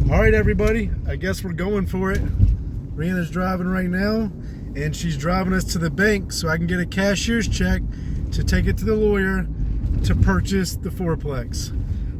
All right, everybody, I guess we're going for it. Rhianna's driving right now, and she's driving us to the bank so I can get a cashier's check to take it to the lawyer to purchase the fourplex.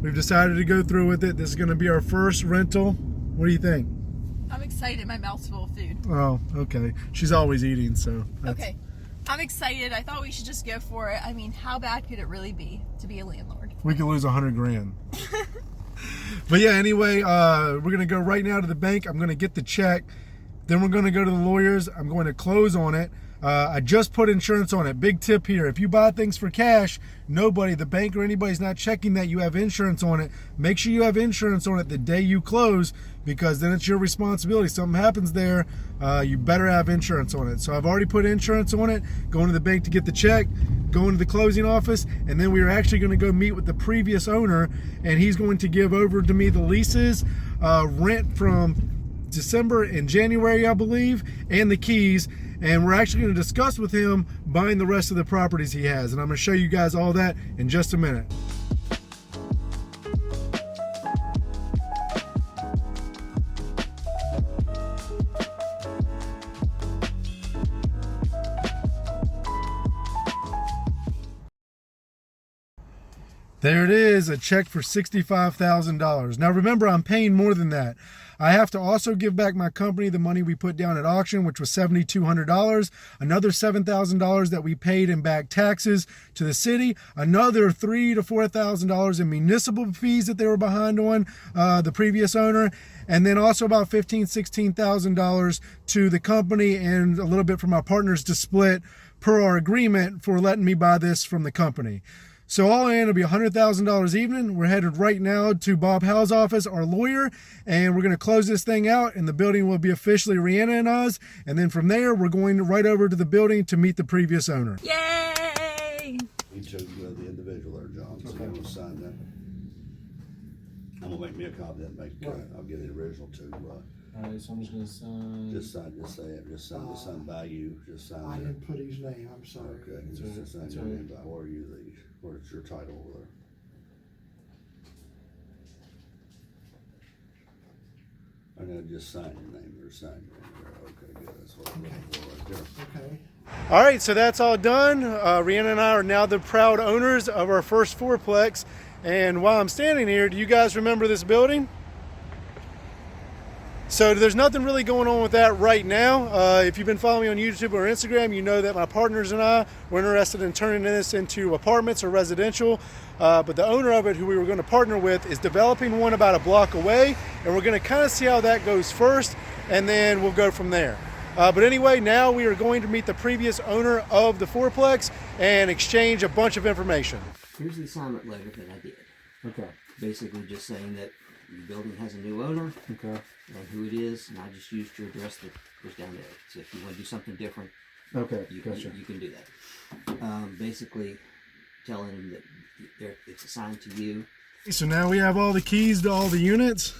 We've decided to go through with it. This is going to be our first rental. What do you think? I'm excited. My mouth's full of food. Oh, okay. She's always eating, so. Okay. I'm excited. I thought we should just go for it. I mean, how bad could it really be to be a landlord? We could lose 100 grand. But yeah, anyway, we're going to go right now to the bank. I'm going to get the check. Then we're going to go to the lawyers. I'm going to close on it. I just put insurance on it. Big tip here. If you buy things for cash, nobody, the bank or anybody's not checking that you have insurance on it. Make sure you have insurance on it the day you close, because then it's your responsibility. Something happens there, you better have insurance on it. So I've already put insurance on it, going to the bank to get the check, going to the closing office, and then we are actually going to go meet with the previous owner, and he's going to give over to me the leases, rent from December and January, I believe, and the keys. And we're actually going to discuss with him buying the rest of the properties he has. And I'm going to show you guys all that in just a minute. There it is, a check for $65,000. Now remember, I'm paying more than that. I have to also give back my company the money we put down at auction, which was $7,200, another $7,000 that we paid in back taxes to the city, another $3,000 to $4,000 in municipal fees that they were behind on, the previous owner, and then also about $15,000, $16,000 to the company, and a little bit from my partners to split per our agreement for letting me buy this from the company. So all in, it'll be $100,000 even. We're headed right now to Bob Howe's office, our lawyer, and we're going to close this thing out, and the building will be officially Rhianna and Oz. And then from there, we're going right over to the building to meet the previous owner. Yay! He chose the individual there, John, so I'm gonna sign that. I'm gonna make me a copy and I'll get the original to, Alright, so I'm just gonna sign. just sign by you, just sign I it. didn't put his name, I'm sorry. Okay, That's just right, sign that's your right. name by, or you the, or it's your title over there. And then just sign your name or sign your name there. Okay, good, that's what I'm looking for right there. Okay. All right, so that's all done. Rhianna and I are now the proud owners of our first fourplex. And while I'm standing here, do you guys remember this building? So there's nothing really going on with that right now. If you've been following me on YouTube or Instagram, you know that my partners and I were interested in turning this into apartments or residential. But the owner of it, who we were going to partner with, is developing one about a block away. And we're going to kind of see how that goes first, and then we'll go from there. But anyway, now we are going to meet the previous owner of the fourplex and exchange a bunch of information. Here's the assignment letter that I did. Okay. Basically just saying that the building has a new owner Okay. and who it is, and I just used your address that was down there. So if you want to do something different, Okay. you Gotcha. can do that. Basically telling them that it's assigned to you. So now we have all the keys to all the units.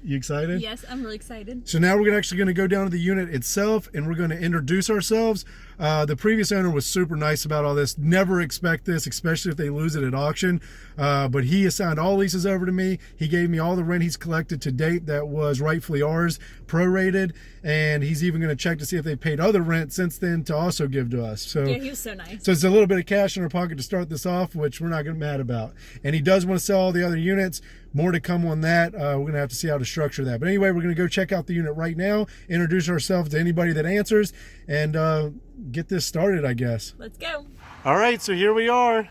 You excited? Yes, I'm really excited. So now we're actually going to go down to the unit itself, and we're going to introduce ourselves. The previous owner was super nice about all this. Never expect this, especially if they lose it at auction. But he assigned all leases over to me. He gave me all the rent he's collected to date that was rightfully ours, prorated. And he's even going to check to see if they paid other rent since then to also give to us. So Yeah, he was so nice. So it's a little bit of cash in our pocket to start this off, which we're not going to be mad about. And he does want to sell all the other units. More to come on that. We're going to have to see how to structure that. But anyway, we're going to go check out the unit right now, introduce ourselves to anybody that answers, and get this started, I guess. Let's go. All right, so here we are.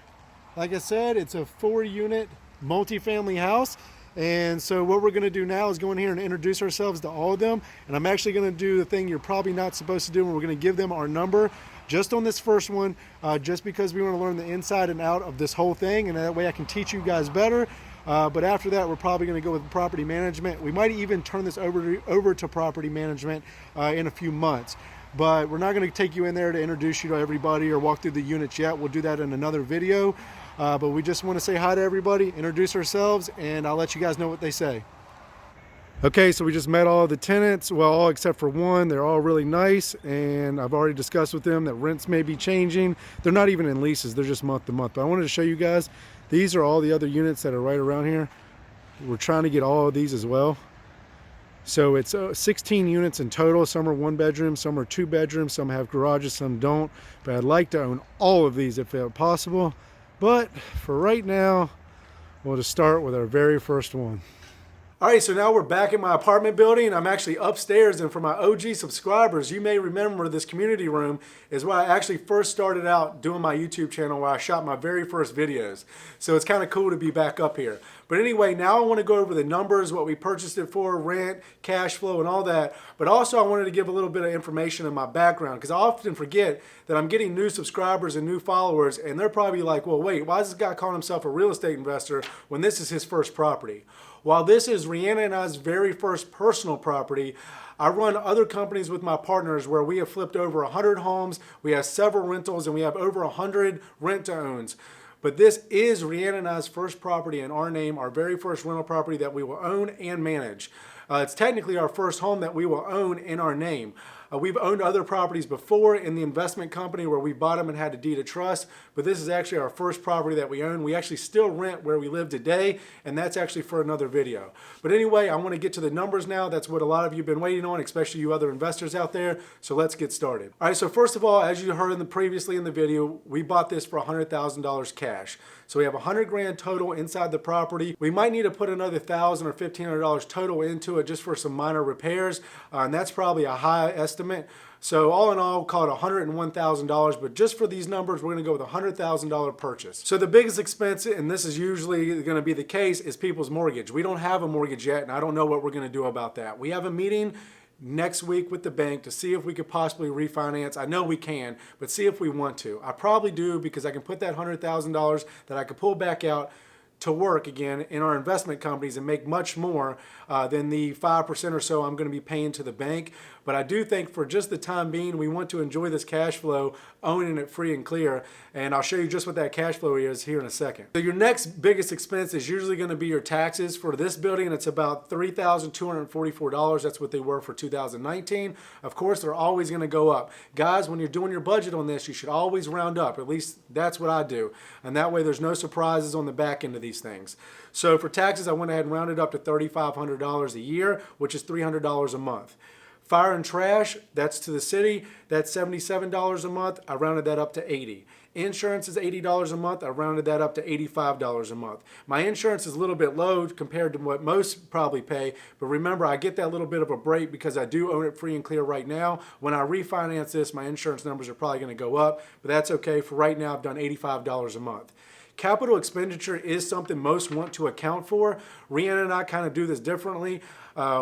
Like I said, it's a 4-unit multifamily house. And so what we're going to do now is go in here and introduce ourselves to all of them. And I'm actually going to do the thing you're probably not supposed to do, and we're going to give them our number just on this first one, just because we want to learn the inside and out of this whole thing, and that way I can teach you guys better. But after that, we're probably going to go with property management. We might even turn this over to property management in a few months. But we're not going to take you in there to introduce you to everybody or walk through the units yet. We'll do that in another video. But we just want to say hi to everybody, introduce ourselves, and I'll let you guys know what they say. Okay, so we just met all the tenants, well, all except for one. They're all really nice, and I've already discussed with them that rents may be changing. They're not even in leases, they're just month to month. But I wanted to show you guys, these are all the other units that are right around here. We're trying to get all of these as well. So it's 16 units in total. Some are 1 bedroom, some are 2 bedrooms, some have garages, some don't. But I'd like to own all of these if possible. But for right now, we'll just start with our very first one. All right, so now we're back in my apartment building. I'm actually upstairs, and for my OG subscribers, you may remember this community room is where I actually first started out doing my YouTube channel, where I shot my very first videos. So it's kind of cool to be back up here. But anyway, now I want to go over the numbers, what we purchased it for, rent, cash flow, and all that. But also I wanted to give a little bit of information in my background, because I often forget that I'm getting new subscribers and new followers, and they're probably like, well, wait, why is this guy calling himself a real estate investor when this is his first property? While this is Rhianna and I's very first personal property, I run other companies with my partners where we have flipped over 100 homes, we have several rentals, and we have over 100 rent-to-owns. But this is Rhianna and I's first property in our name, our very first rental property that we will own and manage. It's technically our first home that we will own in our name. We've owned other properties before in the investment company where we bought them and had a deed of trust, but this is actually our first property that we own. We actually still rent where we live today, and that's actually for another video. But anyway, I want to get to the numbers now. That's what a lot of you have been waiting on, especially you other investors out there. So let's get started. All right, so first of all, as you heard previously in the video, we bought this for $100,000 cash. So we have $100,000 total inside the property. We might need to put another $1,000 or $1,500 total into it just for some minor repairs, and that's probably a high estimate. So all in all, call it $101,000, but just for these numbers, we're gonna go with a $100,000 purchase. So the biggest expense, and this is usually gonna be the case, is people's mortgage. We don't have a mortgage yet, and I don't know what we're gonna do about that. We have a meeting next week with the bank to see if we could possibly refinance. I know we can, but see if we want to. I probably do, because I can put that $100,000 that I could pull back out to work again in our investment companies and make much more than the 5% or so I'm going to be paying to the bank. But I do think for just the time being, we want to enjoy this cash flow, owning it free and clear. And I'll show you just what that cash flow is here in a second. So your next biggest expense is usually going to be your taxes. For this building, it's about $3,244. That's what they were for 2019. Of course, they're always going to go up. Guys, when you're doing your budget on this, you should always round up. At least that's what I do. And that way there's no surprises on the back end of these things. So for taxes, I went ahead and rounded up to $3,500 a year, which is $300 a month. Fire and trash, that's to the city, that's $77 a month. I rounded that up to $80. Insurance is $80 a month. I rounded that up to $85 a month. My insurance is a little bit low compared to what most probably pay, but remember, I get that little bit of a break because I do own it free and clear right now. When I refinance this, my insurance numbers are probably going to go up, but that's okay. For right now, I've done $85 a month. Capital expenditure is something most want to account for. Rhianna and I kind of do this differently.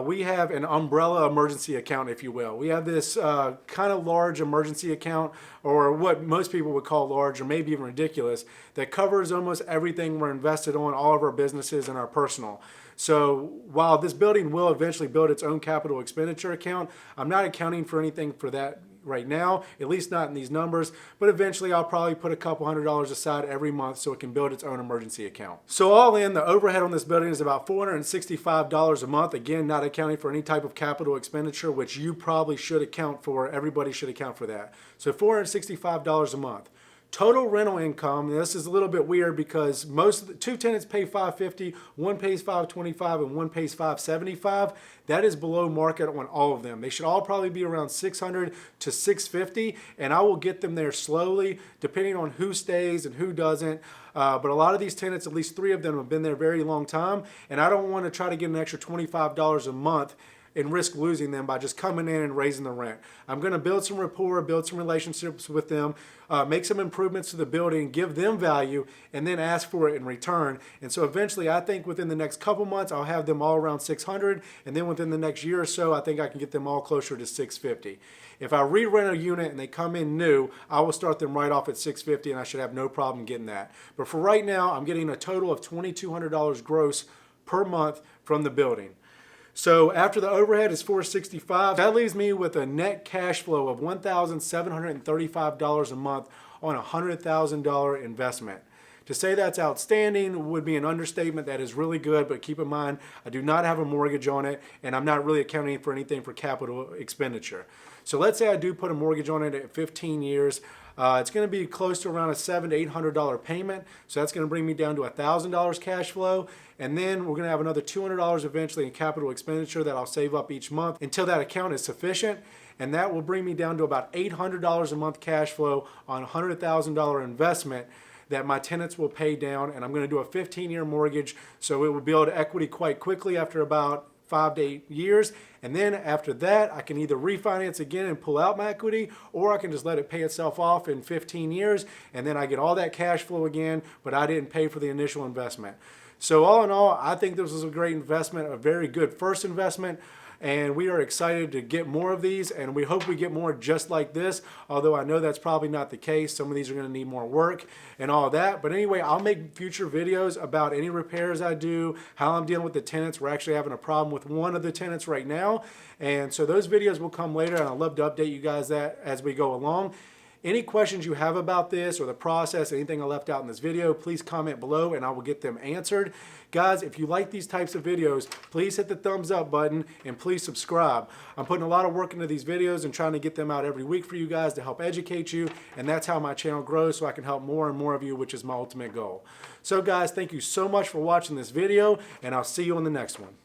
We have an umbrella emergency account, if you will. We have this kind of large emergency account, or what most people would call large, or maybe even ridiculous, that covers almost everything we're invested on, all of our businesses and our personal. So while this building will eventually build its own capital expenditure account, I'm not accounting for anything for that right now, at least not in these numbers, but eventually I'll probably put a couple $100s aside every month so it can build its own emergency account. So all in, the overhead on this building is about $465 a month, again, not accounting for any type of capital expenditure, which you probably should account for. Everybody should account for that. So $465 a month. Total rental income, and this is a little bit weird because most of the two tenants pay $550, one pays $525, and one pays $575. That is below market on all of them. They should all probably be around $600 to $650, and I will get them there slowly, depending on who stays and who doesn't. But a lot of these tenants, at least 3 of them, have been there a very long time, and I don't want to try to get an extra $25 a month and risk losing them by just coming in and raising the rent. I'm going to build some rapport, build some relationships with them, make some improvements to the building, give them value, and then ask for it in return. And so eventually, I think within the next couple months, I'll have them all around 600, and then within the next year or so, I think I can get them all closer to 650. If I re-rent a unit and they come in new, I will start them right off at 650, and I should have no problem getting that. But for right now, I'm getting a total of $2,200 gross per month from the building. So after the overhead is $465, that leaves me with a net cash flow of $1,735 a month on a $100,000 investment. To say that's outstanding would be an understatement. That is really good, but keep in mind, I do not have a mortgage on it, and I'm not really accounting for anything for capital expenditure. So let's say I do put a mortgage on it at 15 years. It's going to be close to around a $700 to $800 payment. So that's going to bring me down to $1,000 cash flow. And then we're going to have another $200 eventually in capital expenditure that I'll save up each month until that account is sufficient. And that will bring me down to about $800 a month cash flow on a $100,000 investment that my tenants will pay down. And I'm going to do a 15-year mortgage, so it will build equity quite quickly after about 5 to 8 years. And then after that, I can either refinance again and pull out my equity, or I can just let it pay itself off in 15 years, and then I get all that cash flow again, but I didn't pay for the initial investment. So all in all, I think this was a great investment, a very good first investment. And we are excited to get more of these, and we hope we get more just like this, although I know that's probably not the case. Some of these are going to need more work and all that. But anyway, I'll make future videos about any repairs I do, how I'm dealing with the tenants. We're actually having a problem with one of the tenants right now, and so those videos will come later, and I'd love to update you guys that as we go along. Any questions you have about this or the process, anything I left out in this video, please comment below and I will get them answered. Guys, if you like these types of videos, please hit the thumbs up button and please subscribe. I'm putting a lot of work into these videos and trying to get them out every week for you guys to help educate you, and that's how my channel grows, so I can help more and more of you, which is my ultimate goal. So guys, thank you so much for watching this video, and I'll see you on the next one.